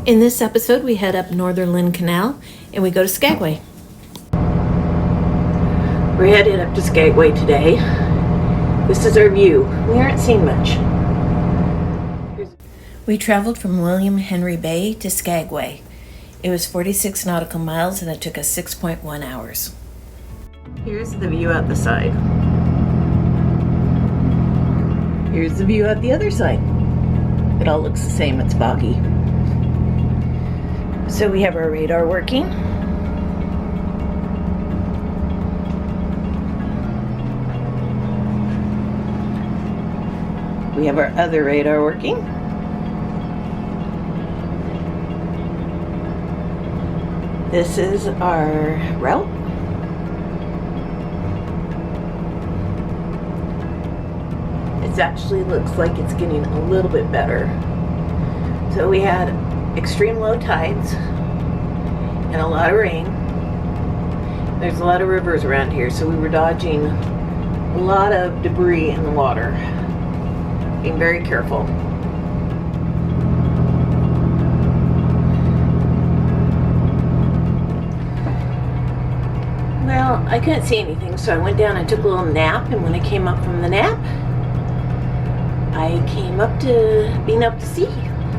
In this episode, we head up Northern Canal and we go to Skagway. We're headed up to Skagway today. This is our view. We aren't seeing much. We traveled from William Henry Bay to Skagway. It was 46 nautical miles and it took us 6.1 hours. Here's the view out the side. Here's the view out the other side. It all looks the same, it's foggy. So we have our radar working. We have our other radar working. This is our route. It actually looks like it's getting a little bit better. So we had extreme low tides and a lot of rain. There's a lot of rivers around here, so we were dodging a lot of debris in the water. Being very careful. Well, I couldn't see anything, so I went down and took a little nap, and when I came up from the nap, I came up to being up to sea.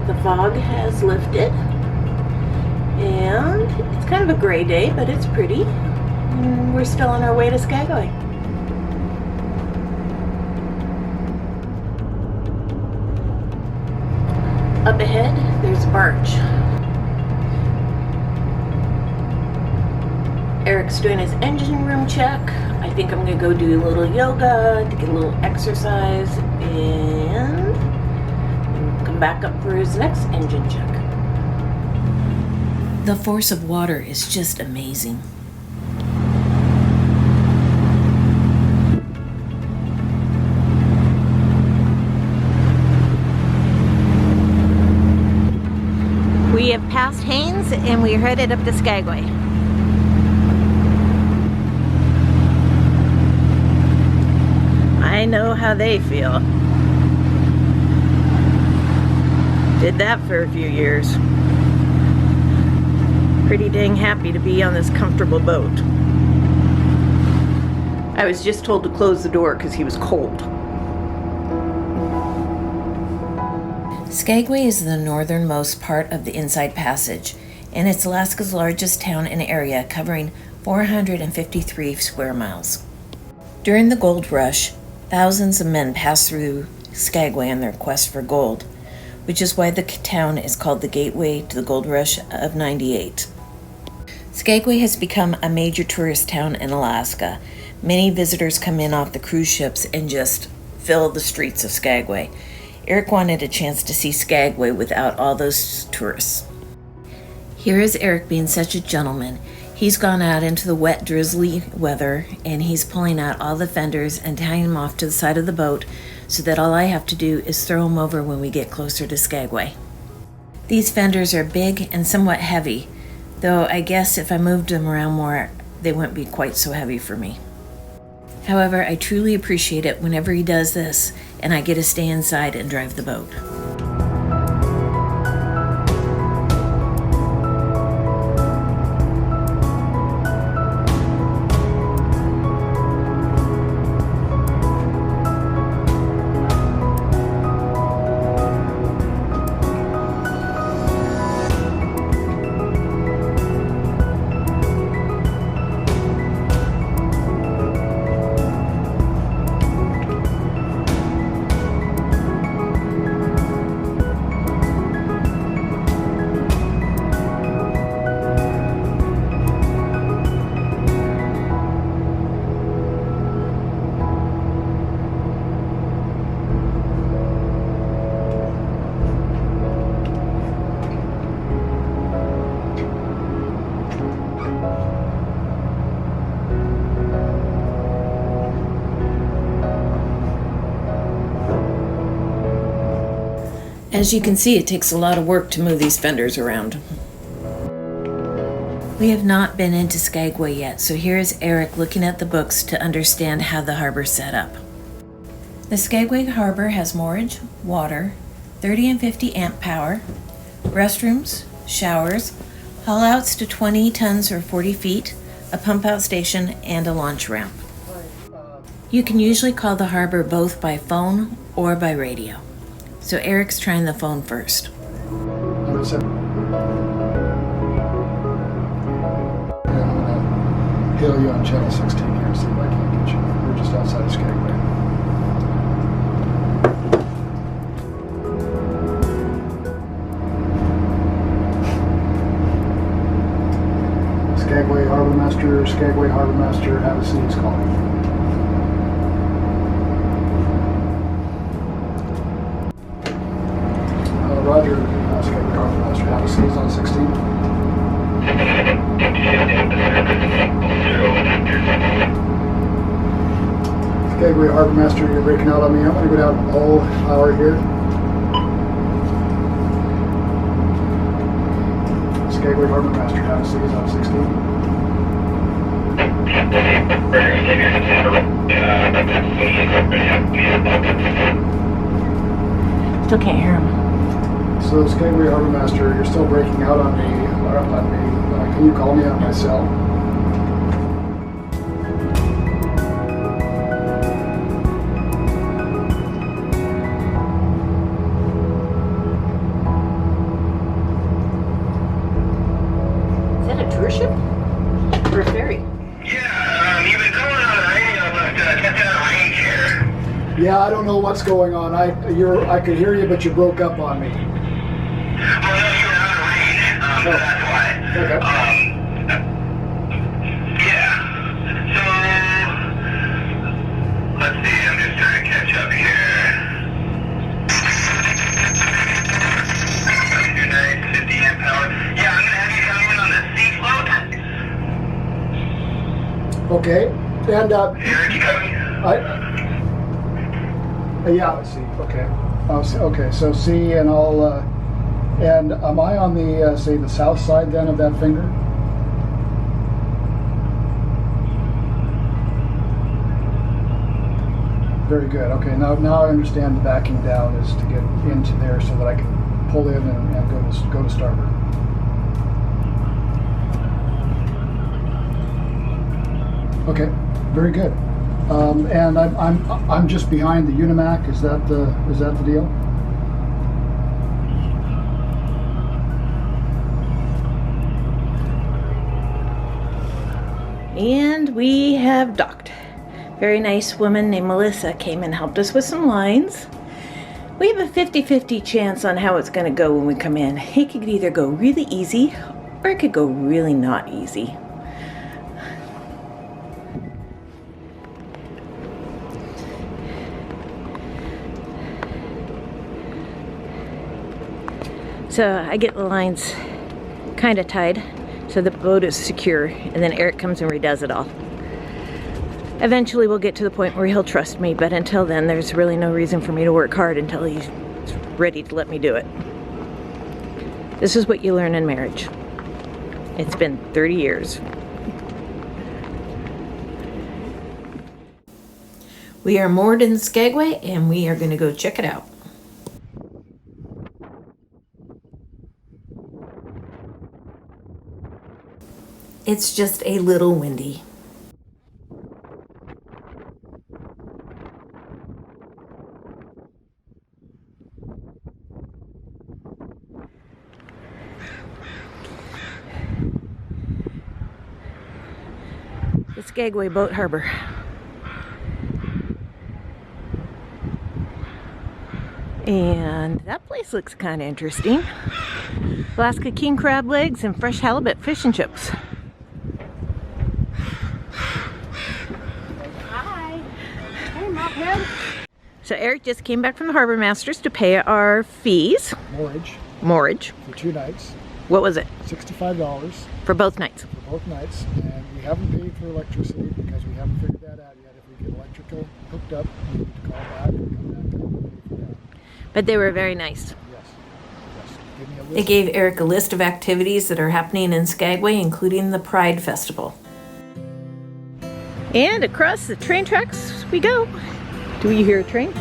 The fog has lifted, and it's kind of a gray day, but it's pretty. And we're still on our way to Skagway. Up ahead, there's a barge. Eric's doing his engine room check. I think I'm gonna go do a little yoga to get a little exercise and come back up for his next engine check. The force of water is just amazing. We have passed Haines and we're headed up to Skagway. I know how they feel. Did that for a few years. Pretty dang happy to be on this comfortable boat. I was just told to close the door because he was cold. Skagway is the northernmost part of the Inside Passage, and it's Alaska's largest town and area, covering 453 square miles. During the gold rush, thousands of men passed through Skagway on their quest for gold, which is why the town is called the gateway to the gold rush of '98. Skagway has become a major tourist town in Alaska. Many visitors come in off the cruise ships and just fill the streets of Skagway. Eric wanted a chance to see Skagway without all those tourists. Here is Eric being such a gentleman. He's gone out into the wet, drizzly weather, and he's pulling out all the fenders and tying them off to the side of the boat so that all I have to do is throw them over when we get closer to Skagway. These fenders are big and somewhat heavy, though I guess if I moved them around more, they wouldn't be quite so heavy for me. However, I truly appreciate it whenever he does this, and I get to stay inside and drive the boat. As you can see, it takes a lot of work to move these fenders around. We have not been into Skagway yet, so here is Eric looking at the books to understand how the harbor's set up. The Skagway Harbor has moorage, water, 30 and 50 amp power, restrooms, showers, haul-outs to 20 tons or 40 feet, a pump-out station, and a launch ramp. You can usually call the harbor both by phone or by radio. So Eric's trying the phone first. 107. And I'm gonna hail you on channel 16 here and see if I can't get you. We're just outside of Skagway. Skagway Harbor Master, Havaseas calling. Roger, Skagway Harbor Master, Havaseas on 16. Skagway Harbor Master, you're breaking out on me. I'm going to go down all hour here. Skagway Harbor Master, Havaseas on 16. Still can't hear him. So Skagway Harbor Master, you're still breaking out on me. Can you call me on my cell? Is that a tour ship? Or a ferry? Yeah, you've been calling on the radio, but kept out of range here. Yeah, I don't know what's going on. I could hear you, but you broke up on me. Well, no, you were out of range, so that's why. Okay. Yeah. So, let's see, I'm just trying to catch up here. 2 nights, 50 amp power. Yeah, I'm going to have you come in on the sea float. Okay. And Eric, you coming? yeah, I see. Okay. Okay. So C, and I'll. And am I on the say the south side then of that finger? Very good. Okay. Now I understand the backing down is to get into there so that I can pull in and go to starboard. Okay. Very good. And I'm just behind the Unimac. Is that the deal? And we have docked. Very nice woman named Melissa came and helped us with some lines. We have a 50-50 chance on how it's going to go when we come in. It could either go really easy or it could go really not easy. So I get the lines kind of tied so the boat is secure, and then Eric comes and redoes it all. Eventually we'll get to the point where he'll trust me, but until then there's really no reason for me to work hard until he's ready to let me do it. This is what you learn in marriage. It's been 30 years. We are moored in Skagway and we are going to go check it out. It's just a little windy. The Skagway Boat Harbor. And that place looks kind of interesting. Alaska king crab legs and fresh halibut fish and chips. So Eric just came back from the Harbor Masters to pay our fees. Moorage. For 2 nights. What was it? $65 For both nights. for both nights. And we haven't paid for electricity because we haven't figured that out yet. If we get electrical hooked up, we need to call back and come back and pay for that. But they were very nice. Yes. Give me a list. They gave Eric a list of activities that are happening in Skagway, including the Pride Festival. And across the train tracks we go. Do you hear a train?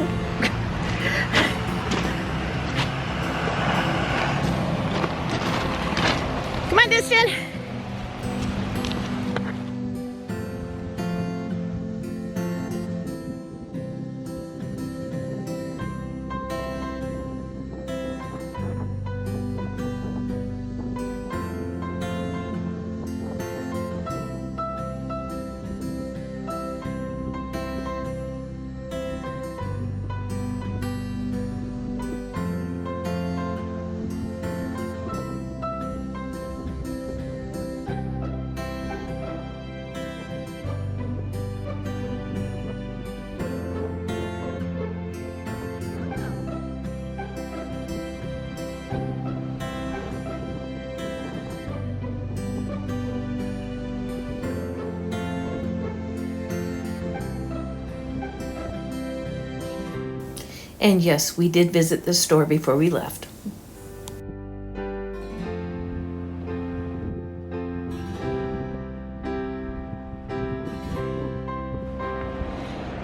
And yes, we did visit the store before we left.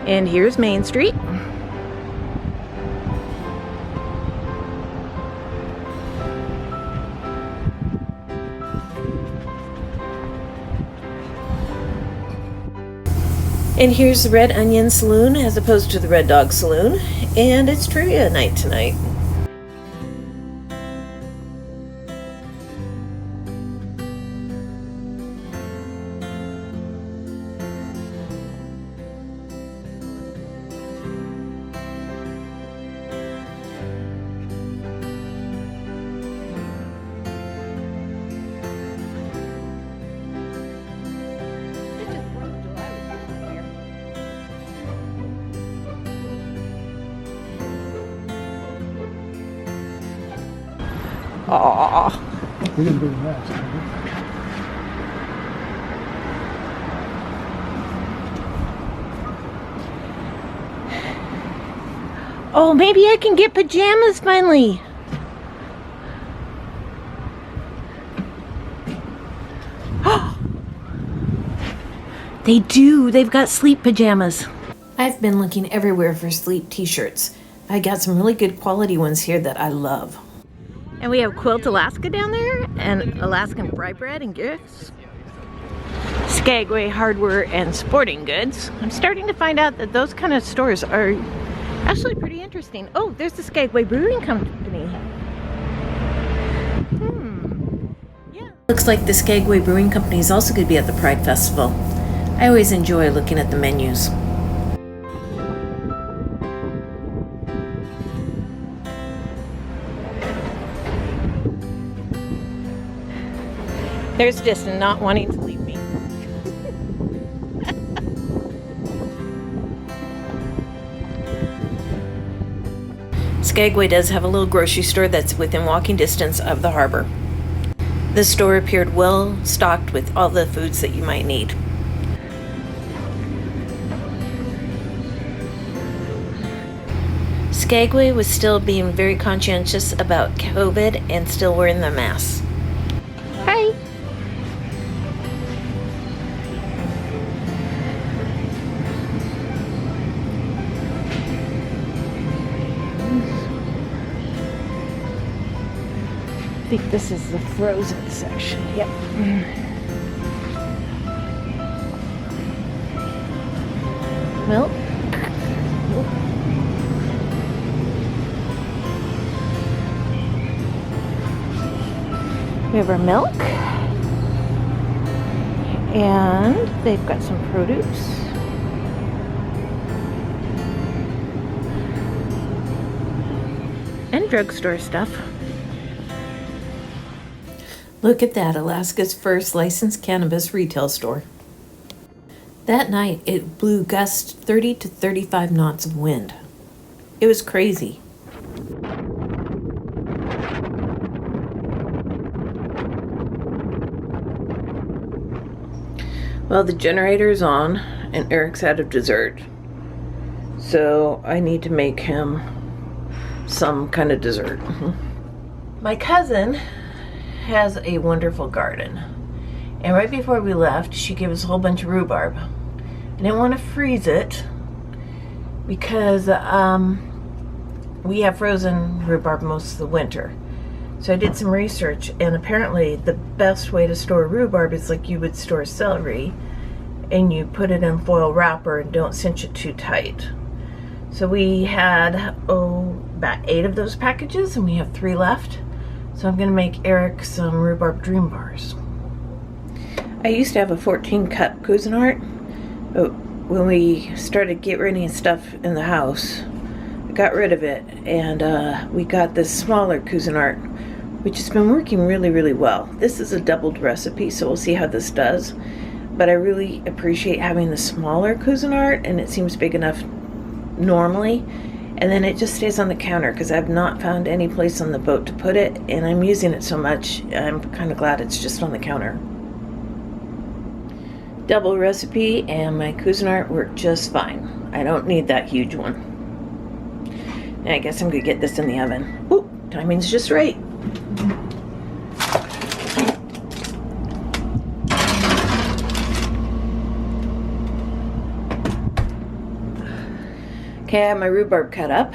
And here's Main Street. And here's the Red Onion Saloon as opposed to the Red Dog Saloon. And it's trivia night tonight. Aww. We didn't bring that, did we? Oh, maybe I can get pajamas finally. They do. They've got sleep pajamas. I've been looking everywhere for sleep t-shirts. I got some really good quality ones here that I love. And we have Quilt Alaska down there, and Alaskan Fry Bread and Gifts. Skagway Hardware and Sporting Goods. I'm starting to find out that those kind of stores are actually pretty interesting. Oh, there's the Skagway Brewing Company. Yeah. Looks like the Skagway Brewing Company is also going to be at the Pride Festival. I always enjoy looking at the menus. There's Distin not wanting to leave me. Skagway does have a little grocery store that's within walking distance of the harbor. The store appeared well stocked with all the foods that you might need. Skagway was still being very conscientious about COVID and still wearing the masks. Hi. I think this is the frozen section. Yep. Milk. We have our milk. And they've got some produce. And drugstore stuff. Look at that, Alaska's first licensed cannabis retail store. That night, it blew gusts 30 to 35 knots of wind. It was crazy. Well, the generator's on, and Eric's out of dessert. So I need to make him some kind of dessert. My cousin has a wonderful garden, and right before we left she gave us a whole bunch of rhubarb. I didn't want to freeze it because we have frozen rhubarb most of the winter, so I did some research, and apparently the best way to store rhubarb is like you would store celery, and you put it in foil wrapper and don't cinch it too tight. So we had about 8 of those packages, and we have 3 left. So I'm going to make Eric some rhubarb dream bars. I used to have a 14-cup Cuisinart, but when we started getting rid of stuff in the house, I got rid of it, and we got this smaller Cuisinart, which has been working really, really well. This is a doubled recipe, so we'll see how this does. But I really appreciate having the smaller Cuisinart, and it seems big enough normally. And then it just stays on the counter because I've not found any place on the boat to put it, and I'm using it so much, I'm kind of glad it's just on the counter. Double recipe, and my Cuisinart worked just fine. I don't need that huge one. I guess I'm gonna get this in the oven. Ooh, timing's just right. Okay, I have my rhubarb cut up.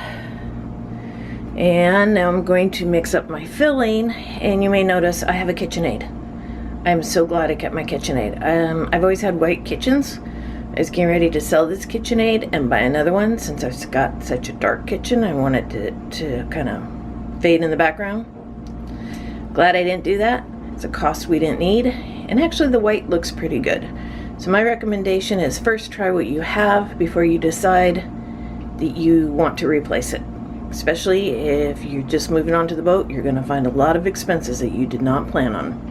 And now I'm going to mix up my filling, and you may notice I have a KitchenAid. I'm so glad I kept my KitchenAid. I've always had white kitchens. I was getting ready to sell this KitchenAid and buy another one since I've got such a dark kitchen. I wanted it to kind of fade in the background. Glad I didn't do that. It's a cost we didn't need. And actually the white looks pretty good. So my recommendation is first try what you have before you decide that you want to replace it. Especially if you're just moving on to the boat, you're going to find a lot of expenses that you did not plan on.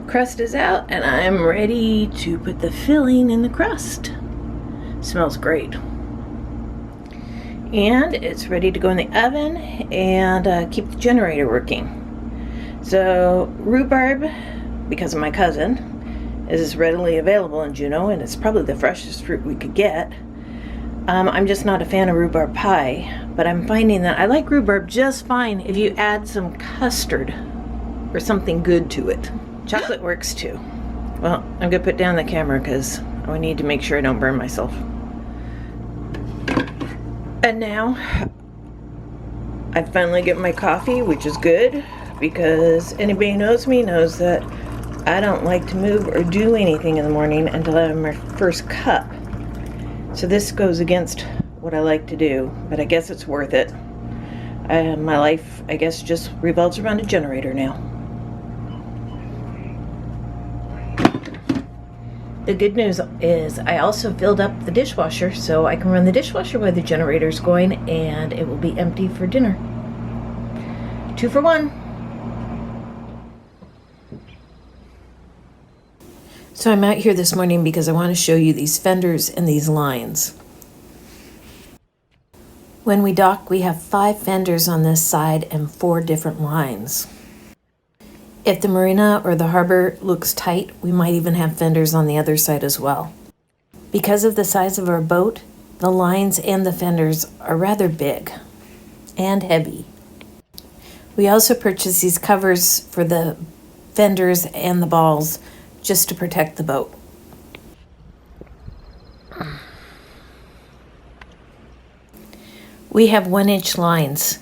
Crust is out, and I'm ready to put the filling in the crust. Smells great. And it's ready to go in the oven and keep the generator working. So rhubarb, because of my cousin, is readily available in Juneau, and it's probably the freshest fruit we could get. I'm just not a fan of rhubarb pie, but I'm finding that I like rhubarb just fine if you add some custard or something good to it. Chocolate works too. Well, I'm gonna put down the camera because I need to make sure I don't burn myself. And now I finally get my coffee, which is good because anybody who knows me knows that I don't like to move or do anything in the morning until I have my first cup. So this goes against what I like to do, but I guess it's worth it. My life, I guess, just revolves around a generator now. The good news is I also filled up the dishwasher, so I can run the dishwasher while the generator's going, and it will be empty for dinner. 2 for 1. So I'm out here this morning because I want to show you these fenders and these lines. When we dock, we have 5 fenders on this side and 4 different lines. If the marina or the harbor looks tight, we might even have fenders on the other side as well. Because of the size of our boat, the lines and the fenders are rather big and heavy. We also purchased these covers for the fenders and the balls just to protect the boat. We have 1-inch lines.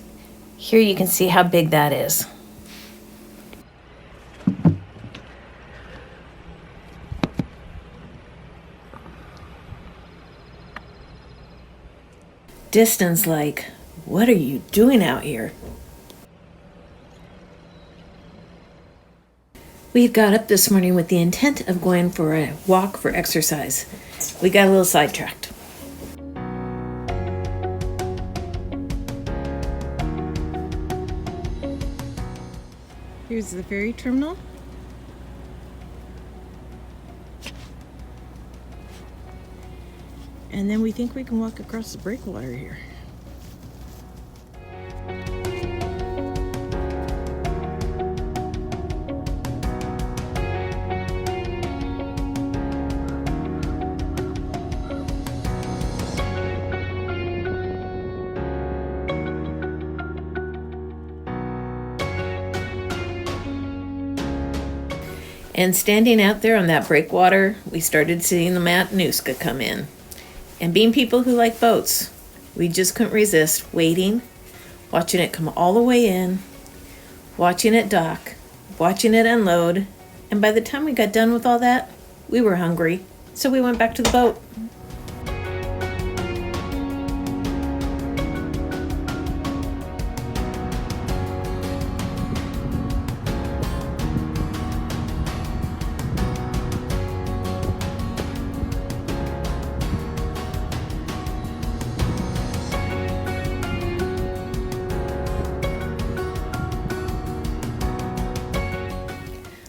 Here you can see how big that is. Distin's like, "What are you doing out here?" We got up this morning with the intent of going for a walk for exercise. We got a little sidetracked. Here's the ferry terminal. And then we think we can walk across the breakwater here. And standing out there on that breakwater, we started seeing the Matanuska come in. And being people who like boats, we just couldn't resist waiting, watching it come all the way in, watching it dock, watching it unload. And by the time we got done with all that, we were hungry. So we went back to the boat.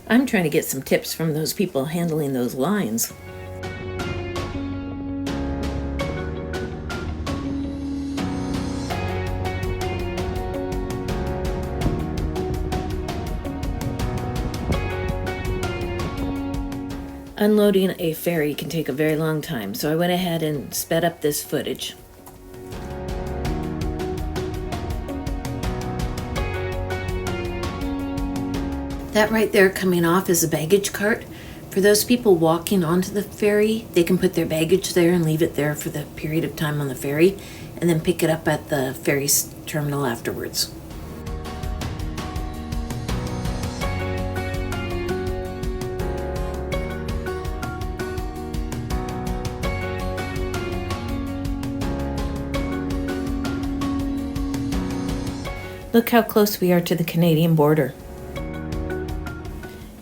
I'm trying to get some tips from those people handling those lines. Unloading a ferry can take a very long time, so I went ahead and sped up this footage. That right there coming off is a baggage cart. For those people walking onto the ferry, they can put their baggage there and leave it there for the period of time on the ferry, and then pick it up at the ferry terminal afterwards. Look how close we are to the Canadian border.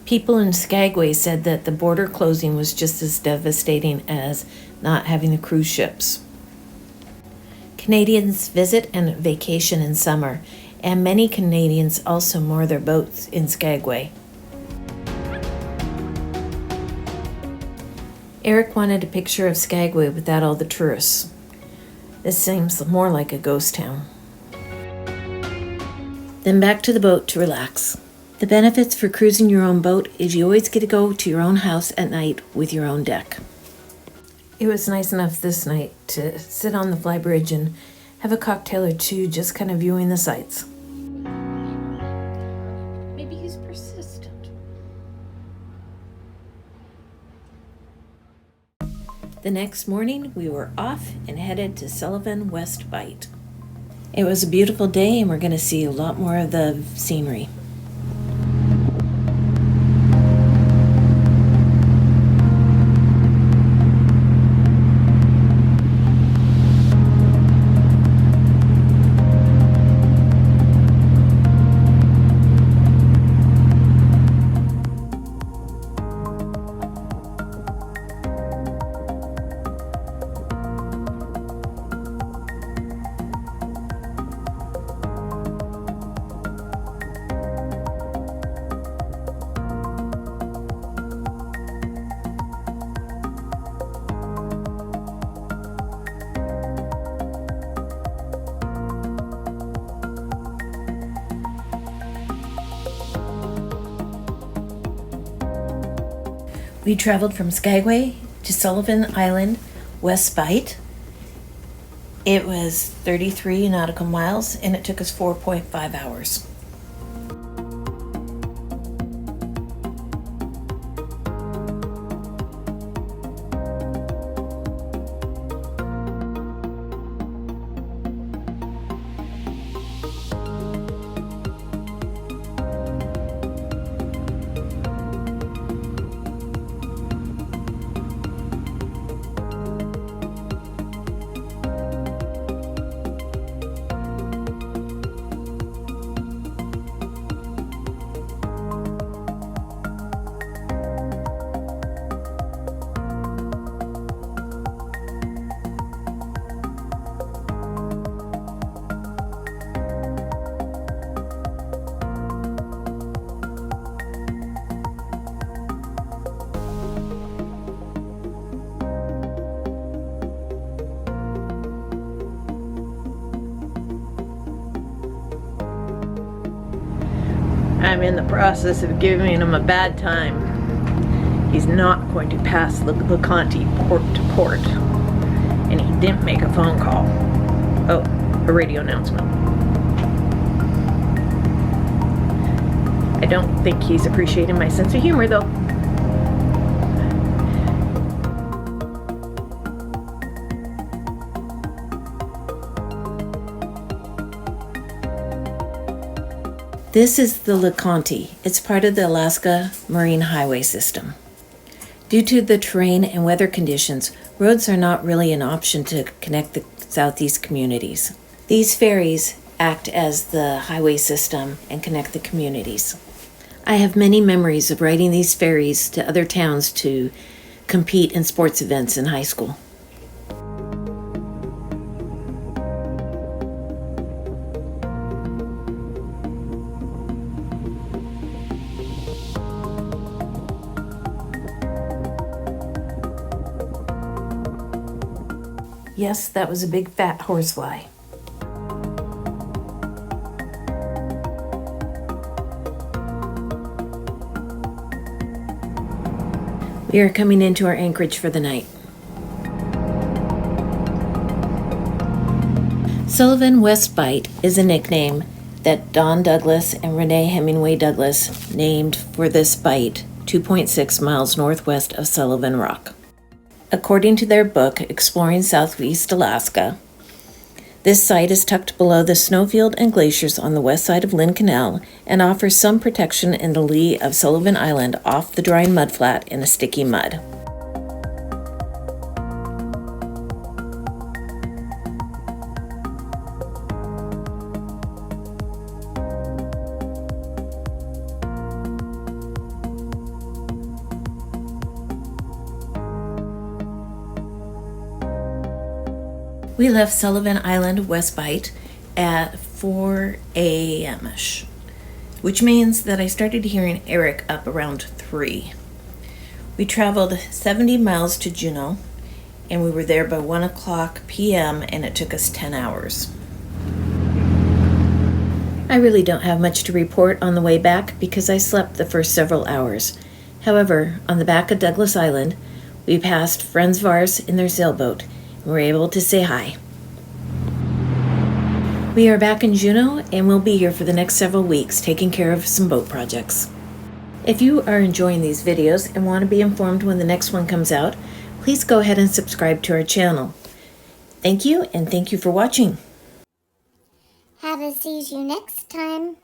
People in Skagway said that the border closing was just as devastating as not having the cruise ships. Canadians visit and vacation in summer, and many Canadians also moor their boats in Skagway. Eric wanted a picture of Skagway without all the tourists. This seems more like a ghost town. Then back to the boat to relax. The benefits for cruising your own boat is you always get to go to your own house at night with your own deck. It was nice enough this night to sit on the flybridge and have a cocktail or two, just kind of viewing the sights. Maybe he's persistent. The next morning, we were off and headed to Sullivan West Bight. It was a beautiful day, and we're going to see a lot more of the scenery. We traveled from Skagway to Sullivan Island, West Bight. It was 33 nautical miles, and it took us 4.5 hours. I'm in the process of giving him a bad time. He's not going to pass LeConte port to port, and he didn't make a phone call. Oh, a radio announcement. I don't think he's appreciating my sense of humor, though. This is the LeConte. It's part of the Alaska Marine Highway System. Due to the terrain and weather conditions, roads are not really an option to connect the southeast communities. These ferries act as the highway system and connect the communities. I have many memories of riding these ferries to other towns to compete in sports events in high school. Yes, that was a big fat horsefly. We are coming into our anchorage for the night. Sullivan West Bight is a nickname that Don Douglas and Renee Hemingway Douglas named for this bight 2.6 miles northwest of Sullivan Rock. According to their book, Exploring Southeast Alaska, this site is tucked below the snowfield and glaciers on the west side of Lynn Canal and offers some protection in the lee of Sullivan Island off the drying mudflat in a sticky mud. We left Sullivan Island West Bight at 4 a.m.-ish, which means that I started hearing Eric up around 3. We traveled 70 miles to Juneau, and we were there by 1 o'clock p.m., and it took us 10 hours. I really don't have much to report on the way back because I slept the first several hours. However, on the back of Douglas Island, we passed friends of ours in their sailboat, we're able to say hi. We are back in Juneau and we'll be here for the next several weeks taking care of some boat projects. If you are enjoying these videos and want to be informed when the next one comes out, please go ahead and subscribe to our channel. Thank you, and thank you for watching. Havaseas you next time.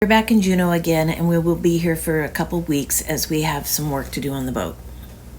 We're back in Juneau again, and we will be here for a couple weeks as we have some work to do on the boat.